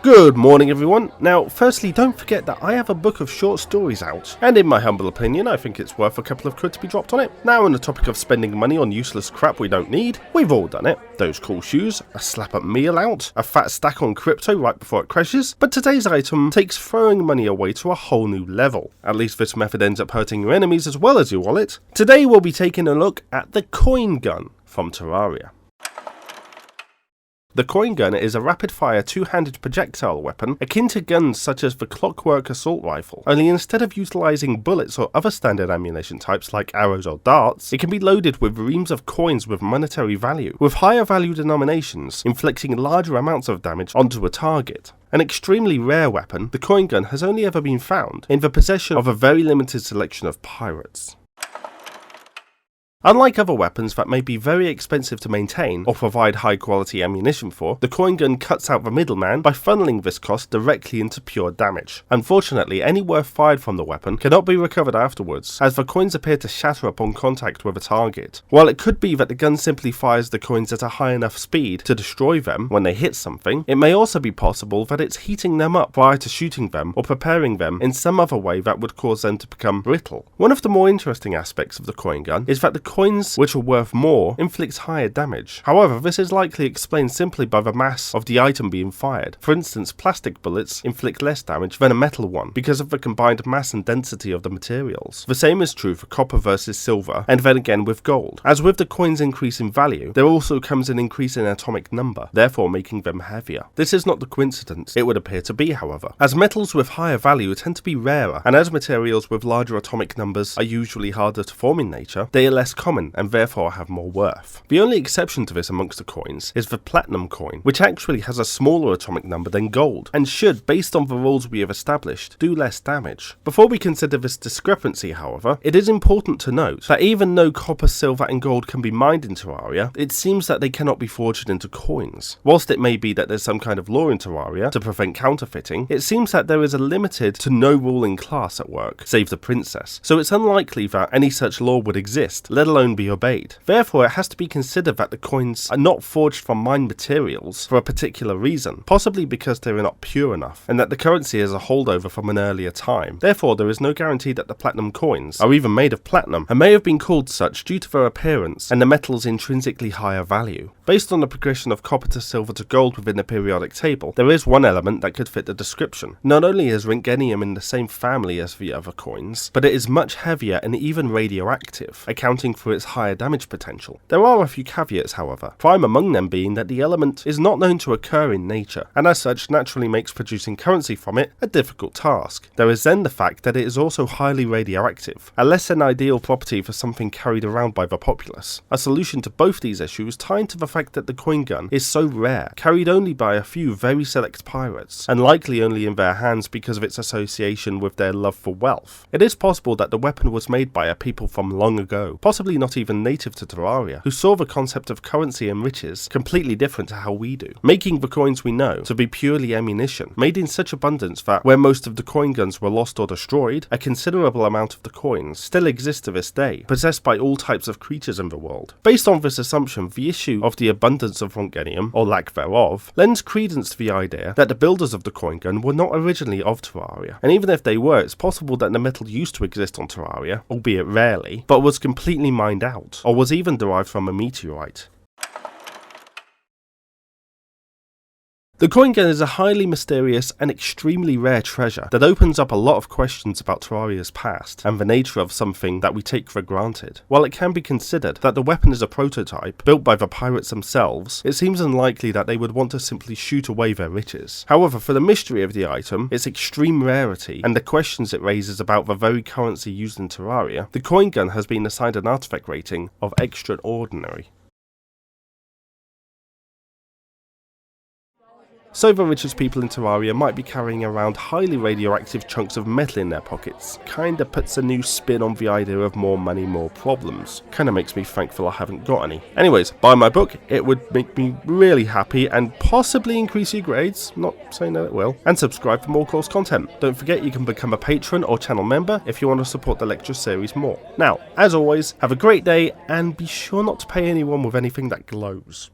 Good morning everyone. Now firstly, don't forget that I have a book of short stories out, and in my humble opinion I think it's worth a couple of quid to be dropped on it. Now on the topic of spending money on useless crap we don't need, we've all done it. Those cool shoes, a slap up meal out, a fat stack on crypto right before it crashes, but today's item takes throwing money away to a whole new level. At least this method ends up hurting your enemies as well as your wallet. Today we'll be taking a look at the coin gun from Terraria. The coin gun is a rapid-fire two-handed projectile weapon akin to guns such as the Clockwork Assault Rifle, only instead of utilising bullets or other standard ammunition types like arrows or darts, it can be loaded with reams of coins with monetary value, with higher value denominations inflicting larger amounts of damage onto a target. An extremely rare weapon, the coin gun has only ever been found in the possession of a very limited selection of pirates. Unlike other weapons that may be very expensive to maintain or provide high quality ammunition for, the coin gun cuts out the middleman by funneling this cost directly into pure damage. Unfortunately, any worth fired from the weapon cannot be recovered afterwards, as the coins appear to shatter upon contact with a target. While it could be that the gun simply fires the coins at a high enough speed to destroy them when they hit something, it may also be possible that it's heating them up prior to shooting them or preparing them in some other way that would cause them to become brittle. One of the more interesting aspects of the coin gun is that the coins which are worth more inflict higher damage. However, this is likely explained simply by the mass of the item being fired. For instance, plastic bullets inflict less damage than a metal one because of the combined mass and density of the materials. The same is true for copper versus silver, and then again with gold. As with the coins' increase in value, there also comes an increase in atomic number, therefore making them heavier. This is not the coincidence it would appear to be, however, as metals with higher value tend to be rarer, and as materials with larger atomic numbers are usually harder to form in nature, they are less common and therefore have more worth. The only exception to this amongst the coins is the platinum coin, which actually has a smaller atomic number than gold, and should, based on the rules we have established, do less damage. Before we consider this discrepancy, however, it is important to note that even though copper, silver and gold can be mined in Terraria, it seems that they cannot be forged into coins. Whilst it may be that there's some kind of law in Terraria to prevent counterfeiting, it seems that there is a limited to no ruling class at work, save the princess, so it's unlikely that any such law would exist, let alone be obeyed. Therefore, it has to be considered that the coins are not forged from mined materials for a particular reason, possibly because they are not pure enough, and that the currency is a holdover from an earlier time. Therefore, there is no guarantee that the platinum coins are even made of platinum, and may have been called such due to their appearance and the metal's intrinsically higher value. Based on the progression of copper to silver to gold within the periodic table, there is one element that could fit the description. Not only is Ringenium in the same family as the other coins, but it is much heavier and even radioactive, accounting for its higher damage potential. There are a few caveats, however, prime among them being that the element is not known to occur in nature, and as such naturally makes producing currency from it a difficult task. There is then the fact that it is also highly radioactive, a less than ideal property for something carried around by the populace. A solution to both these issues tied to the fact that the coin gun is so rare, carried only by a few very select pirates, and likely only in their hands because of its association with their love for wealth. It is possible that the weapon was made by a people from long ago, possibly not even native to Terraria, who saw the concept of currency and riches completely different to how we do, making the coins we know to be purely ammunition, made in such abundance that where most of the coin guns were lost or destroyed, a considerable amount of the coins still exist to this day, possessed by all types of creatures in the world. Based on this assumption, the issue of the abundance of Ringenium, or lack thereof, lends credence to the idea that the builders of the coin gun were not originally of Terraria, and even if they were, it's possible that the metal used to exist on Terraria, albeit rarely, but was completely mined out, or was even derived from a meteorite. The coin gun is a highly mysterious and extremely rare treasure that opens up a lot of questions about Terraria's past and the nature of something that we take for granted. While it can be considered that the weapon is a prototype built by the pirates themselves, it seems unlikely that they would want to simply shoot away their riches. However, for the mystery of the item, its extreme rarity, and the questions it raises about the very currency used in Terraria, the coin gun has been assigned an artifact rating of extraordinary. So the richest people in Terraria might be carrying around highly radioactive chunks of metal in their pockets. Kinda puts a new spin on the idea of more money, more problems. Kinda makes me thankful I haven't got any. Anyways, buy my book, it would make me really happy and possibly increase your grades, not saying that it will. And subscribe for more course content. Don't forget you can become a patron or channel member if you want to support the lecture series more. Now, as always, have a great day and be sure not to pay anyone with anything that glows.